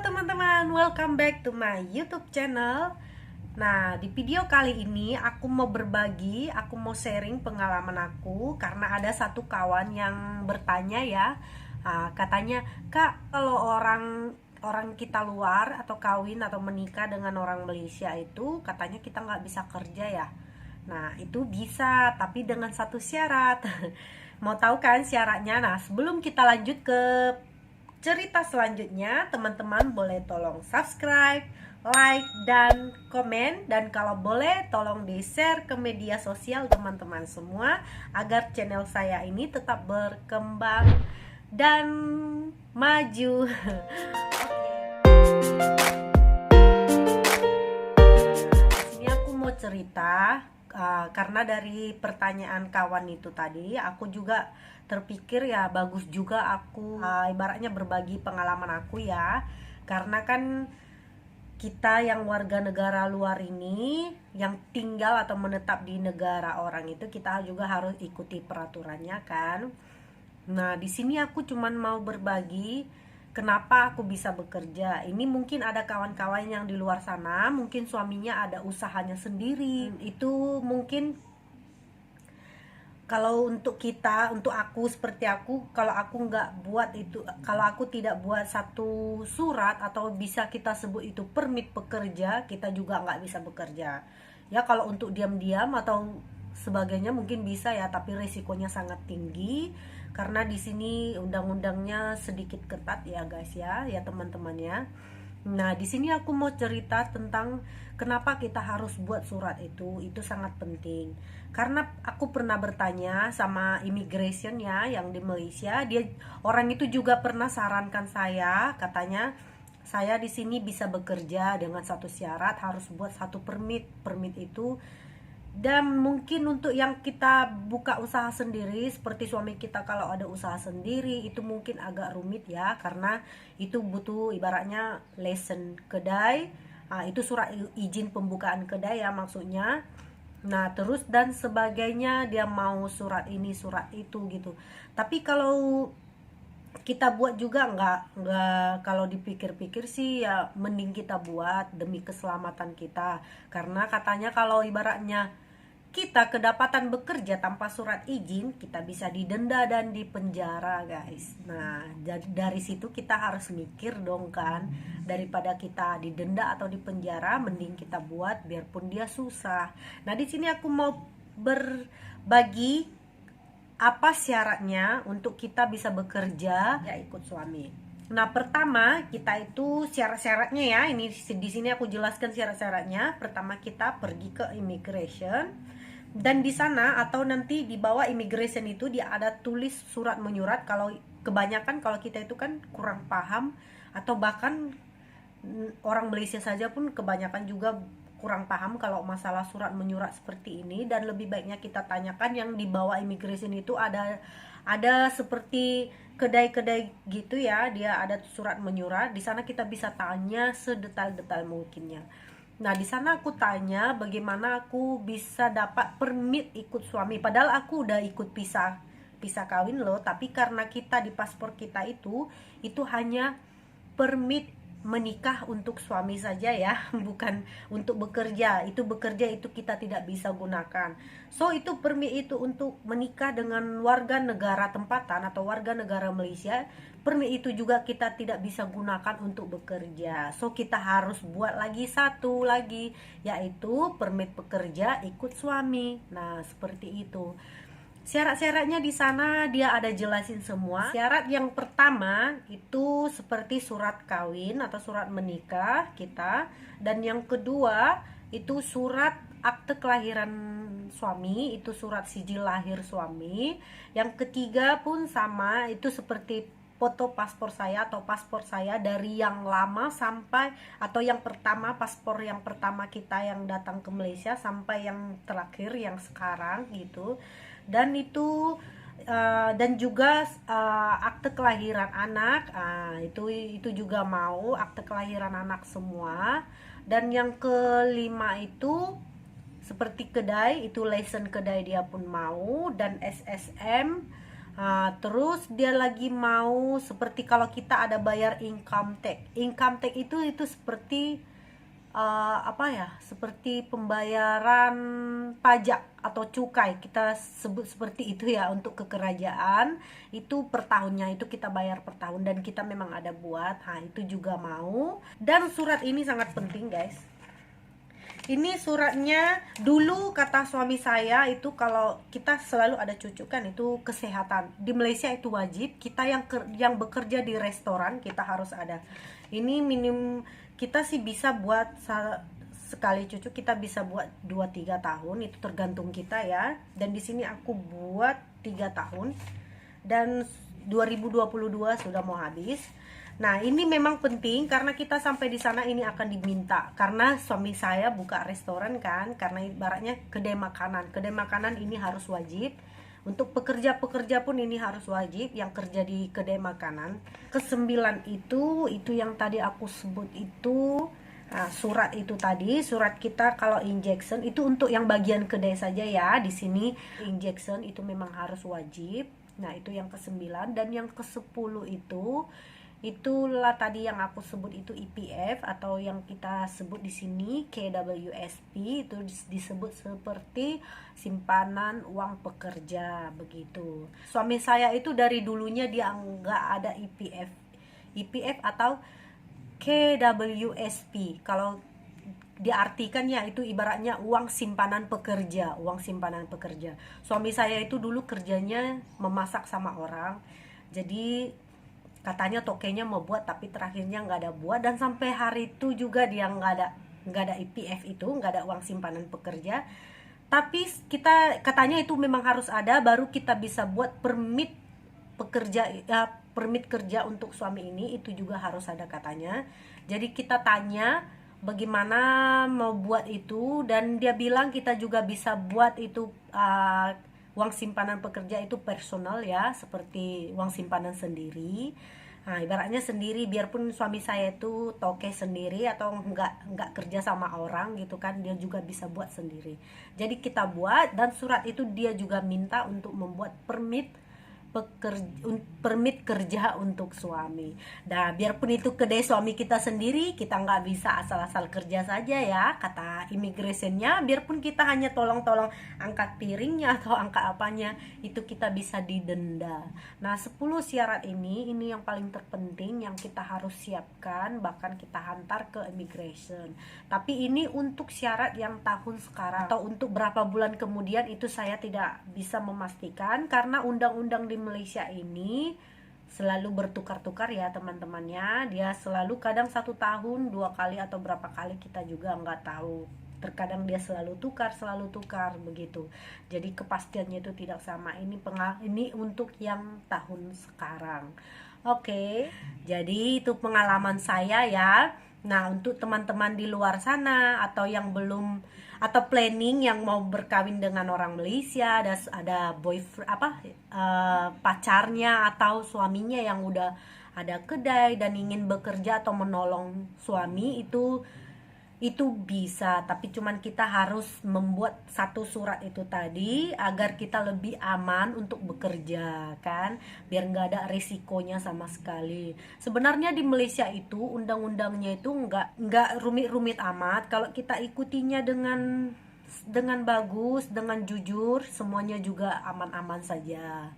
teman-teman, welcome back to my YouTube channel. Nah, di video kali ini aku mau berbagi, aku mau sharing pengalaman aku karena ada satu kawan yang bertanya ya, katanya, "Kak, kalau orang kita luar atau kawin atau menikah dengan orang Malaysia itu katanya kita nggak bisa kerja ya?" Nah, itu bisa, tapi dengan satu syarat. Mau tahu kan syaratnya? Nah, sebelum kita lanjut ke cerita selanjutnya, teman-teman boleh tolong subscribe, like, dan komen. Dan kalau boleh tolong di-share ke media sosial teman-teman semua, agar channel saya ini tetap berkembang dan maju. Di sini aku mau cerita, karena dari pertanyaan kawan itu tadi, aku juga terpikir ya bagus juga aku ibaratnya berbagi pengalaman aku ya, karena kan kita yang warga negara luar ini yang tinggal atau menetap di negara orang itu kita juga harus ikuti peraturannya kan. Nah, di sini aku cuman mau berbagi kenapa aku bisa bekerja. Ini mungkin ada kawan-kawan yang di luar sana, mungkin suaminya ada usahanya sendiri. Itu mungkin kalau untuk kita, untuk aku seperti aku, kalau aku nggak buat itu, kalau aku tidak buat satu surat atau bisa kita sebut itu permit pekerja, kita juga nggak bisa bekerja. Ya kalau untuk diam-diam atau sebagainya mungkin bisa ya, tapi resikonya sangat tinggi karena di sini undang-undangnya sedikit ketat ya guys ya teman-teman ya. Nah, di sini aku mau cerita tentang kenapa kita harus buat surat itu sangat penting. Karena aku pernah bertanya sama immigration ya yang di Malaysia, orang itu juga pernah sarankan saya, katanya saya di sini bisa bekerja dengan satu syarat harus buat satu permit. Permit itu, dan mungkin untuk yang kita buka usaha sendiri seperti suami kita kalau ada usaha sendiri itu mungkin agak rumit ya, karena itu butuh ibaratnya lisensi kedai, itu surat izin pembukaan kedai ya maksudnya. Nah terus dan sebagainya, dia mau surat ini surat itu gitu. Tapi kalau kita buat juga nggak, kalau dipikir-pikir sih ya mending kita buat demi keselamatan kita, karena katanya kalau ibaratnya kita kedapatan bekerja tanpa surat izin, kita bisa didenda dan dipenjara guys. Nah dari situ kita harus mikir dong kan, daripada kita didenda atau dipenjara mending kita buat biarpun dia susah. Nah di sini aku mau berbagi apa syaratnya untuk kita bisa bekerja ya ikut suami. Nah pertama kita itu syarat-syaratnya ya, ini di sini aku jelaskan syarat-syaratnya. Pertama kita pergi ke immigration, dan di sana atau nanti di bawah immigration itu dia ada tulis surat menyurat. Kalau kebanyakan kalau kita itu kan kurang paham, atau bahkan orang Malaysia saja pun kebanyakan juga kurang paham kalau masalah surat menyurat seperti ini, dan lebih baiknya kita tanyakan yang di bawah immigration itu ada seperti kedai-kedai gitu ya, dia ada surat menyurat. Di sana kita bisa tanya sedetail-detail mungkinnya. Nah di sana aku tanya bagaimana aku bisa dapat permit ikut suami, padahal aku udah ikut pisah kawin loh, tapi karena kita di paspor kita itu hanya permit menikah untuk suami saja ya, bukan untuk bekerja. Bekerja itu kita tidak bisa gunakan. So itu permit itu untuk menikah dengan warga negara tempatan atau warga negara Malaysia. Permit itu juga kita tidak bisa gunakan untuk bekerja. So kita harus buat lagi satu lagi, yaitu permit pekerja ikut suami. Nah seperti itu. Syarat-syaratnya di sana dia ada jelasin semua. Syarat yang pertama itu seperti surat kawin atau surat menikah kita, dan yang kedua itu surat akte kelahiran suami, itu surat sijil lahir suami. Yang ketiga pun sama, itu seperti foto paspor saya atau paspor saya dari yang lama sampai, atau yang pertama, paspor yang pertama kita yang datang ke Malaysia sampai yang terakhir yang sekarang gitu. Dan itu dan juga akte kelahiran anak, itu juga mau akte kelahiran anak semua. Dan yang kelima itu seperti kedai, itu license kedai dia pun mau, dan SSM, Terus dia lagi mau seperti kalau kita ada bayar income tax. Income tax itu seperti apa ya? Seperti pembayaran pajak atau cukai. Kita sebut seperti itu ya untuk ke kerajaan. Itu per tahunnya itu kita bayar per tahun dan kita memang ada buat. Itu juga mau. Dan surat ini sangat penting, guys. Ini suratnya, dulu kata suami saya itu kalau kita selalu ada cucu kan itu kesehatan. Di Malaysia itu wajib, kita yang bekerja di restoran kita harus ada. Ini minim, kita sih bisa buat sekali cucu kita bisa buat 2-3 tahun, itu tergantung kita ya. Dan di sini aku buat 3 tahun dan 2022 sudah mau habis. Nah, ini memang penting karena kita sampai di sana ini akan diminta. Karena suami saya buka restoran kan, karena ibaratnya kedai makanan. Kedai makanan ini harus wajib. Untuk pekerja-pekerja pun ini harus wajib yang kerja di kedai makanan. Kesembilan itu yang tadi aku sebut itu. Nah, surat itu tadi, surat kita kalau injection itu untuk yang bagian kedai saja ya. Di sini injection itu memang harus wajib. Nah, itu yang ke-9 dan yang ke-10 itulah tadi yang aku sebut itu EPF atau yang kita sebut di sini KWSP, itu disebut seperti simpanan uang pekerja begitu. Suami saya itu dari dulunya dia nggak ada EPF atau KWSP. Kalau diartikan ya itu ibaratnya uang simpanan pekerja. Suami saya itu dulu kerjanya memasak sama orang, jadi katanya tokenya mau buat tapi terakhirnya nggak ada buat, dan sampai hari itu juga dia nggak ada EPF itu, nggak ada uang simpanan pekerja. Tapi kita katanya itu memang harus ada baru kita bisa buat permit pekerja ya, permit kerja untuk suami ini itu juga harus ada katanya. Jadi kita tanya bagaimana mau buat itu dan dia bilang kita juga bisa buat itu uang simpanan pekerja itu personal ya, seperti uang simpanan sendiri. Nah, ibaratnya sendiri, biarpun suami saya itu toke sendiri atau nggak kerja sama orang gitu kan, dia juga bisa buat sendiri. Jadi kita buat, dan surat itu dia juga minta untuk membuat permit kerja untuk suami. Nah, biarpun itu kedai suami kita sendiri, kita nggak bisa asal-asal kerja saja ya, kata imigrationnya. Biarpun kita hanya tolong-tolong angkat piringnya atau angkat apanya, itu kita bisa didenda. Nah, 10 syarat ini yang paling terpenting yang kita harus siapkan, bahkan kita hantar ke immigration. Tapi ini untuk syarat yang tahun sekarang atau untuk berapa bulan kemudian itu saya tidak bisa memastikan, karena undang-undang di Malaysia ini selalu bertukar-tukar ya teman-temannya. Dia selalu kadang 1 tahun 2 kali atau berapa kali kita juga nggak tahu. Terkadang dia selalu tukar begitu. Jadi kepastiannya itu tidak sama. Ini untuk yang tahun sekarang. Oke, jadi itu pengalaman saya ya. Nah, untuk teman-teman di luar sana atau yang belum atau planning yang mau berkawin dengan orang Malaysia, ada boyfriend pacarnya atau suaminya yang udah ada kedai dan ingin bekerja atau menolong suami, itu bisa, tapi cuman kita harus membuat satu surat itu tadi agar kita lebih aman untuk bekerja kan, biar nggak ada resikonya sama sekali. Sebenarnya di Malaysia itu undang-undangnya itu nggak rumit-rumit amat kalau kita ikutinya dengan bagus, dengan jujur, semuanya juga aman-aman saja.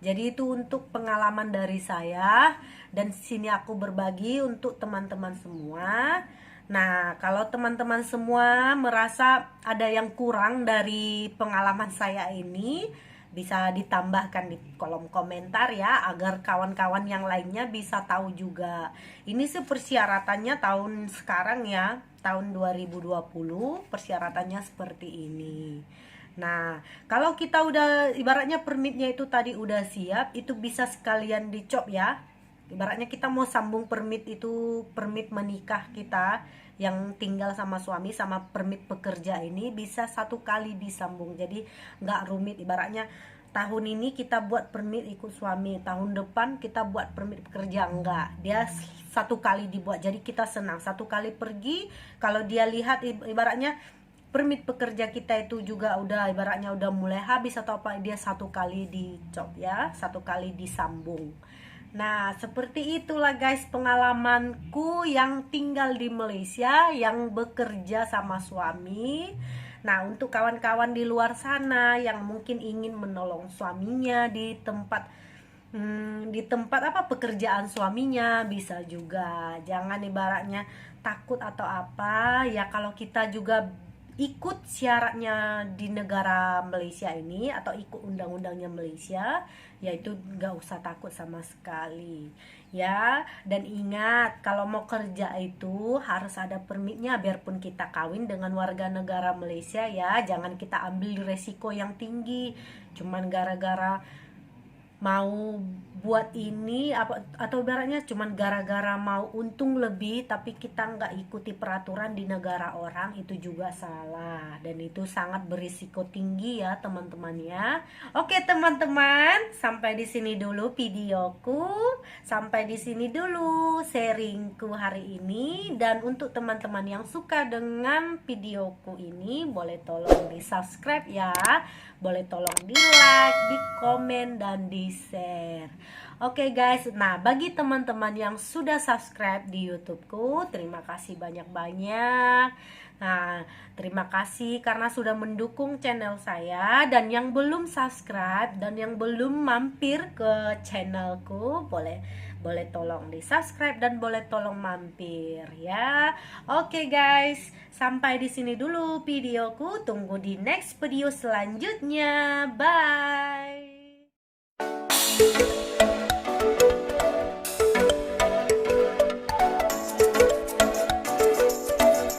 Jadi itu untuk pengalaman dari saya, dan sini aku berbagi untuk teman-teman semua. Nah, kalau teman-teman semua merasa ada yang kurang dari pengalaman saya ini, bisa ditambahkan di kolom komentar ya, agar kawan-kawan yang lainnya bisa tahu juga. Ini sih persyaratannya tahun sekarang ya, tahun 2020 persyaratannya seperti ini. Nah, kalau kita udah ibaratnya permitnya itu tadi udah siap, itu bisa sekalian dicop ya. Ibaratnya kita mau sambung permit itu, permit menikah kita yang tinggal sama suami sama permit pekerja ini bisa satu kali disambung. Jadi nggak rumit. Ibaratnya tahun ini kita buat permit ikut suami, tahun depan kita buat permit pekerja, enggak. Dia satu kali dibuat. Jadi kita senang satu kali pergi, kalau dia lihat ibaratnya permit pekerja kita itu juga udah ibaratnya udah mulai habis atau apa, dia satu kali dicop ya, satu kali disambung. Nah, seperti itulah guys pengalamanku yang tinggal di Malaysia, yang bekerja sama suami. Nah, untuk kawan-kawan di luar sana yang mungkin ingin menolong suaminya di tempat apa pekerjaan suaminya, bisa juga. Jangan ibaratnya takut atau apa ya, kalau kita juga ikut syaratnya di negara Malaysia ini atau ikut undang-undangnya Malaysia, yaitu nggak usah takut sama sekali ya. Dan ingat, kalau mau kerja itu harus ada permitnya, biarpun kita kawin dengan warga negara Malaysia ya. Jangan kita ambil resiko yang tinggi cuman gara-gara mau buat ini apa, atau ibaratnya cuman gara-gara mau untung lebih tapi kita nggak ikuti peraturan di negara orang, itu juga salah dan itu sangat berisiko tinggi ya teman-teman ya. Oke teman-teman, sampai di sini dulu videoku, sampai di sini dulu sharingku hari ini. Dan untuk teman-teman yang suka dengan videoku ini, boleh tolong di subscribe ya, boleh tolong di like, di komen, dan di share. Oke guys, nah bagi teman-teman yang sudah subscribe di YouTubeku, terima kasih banyak-banyak. Nah, terima kasih karena sudah mendukung channel saya. Dan yang belum subscribe dan yang belum mampir ke channelku, boleh tolong di subscribe dan boleh tolong mampir ya. Oke guys, sampai di sini dulu videoku. Tunggu di next video selanjutnya. Bye.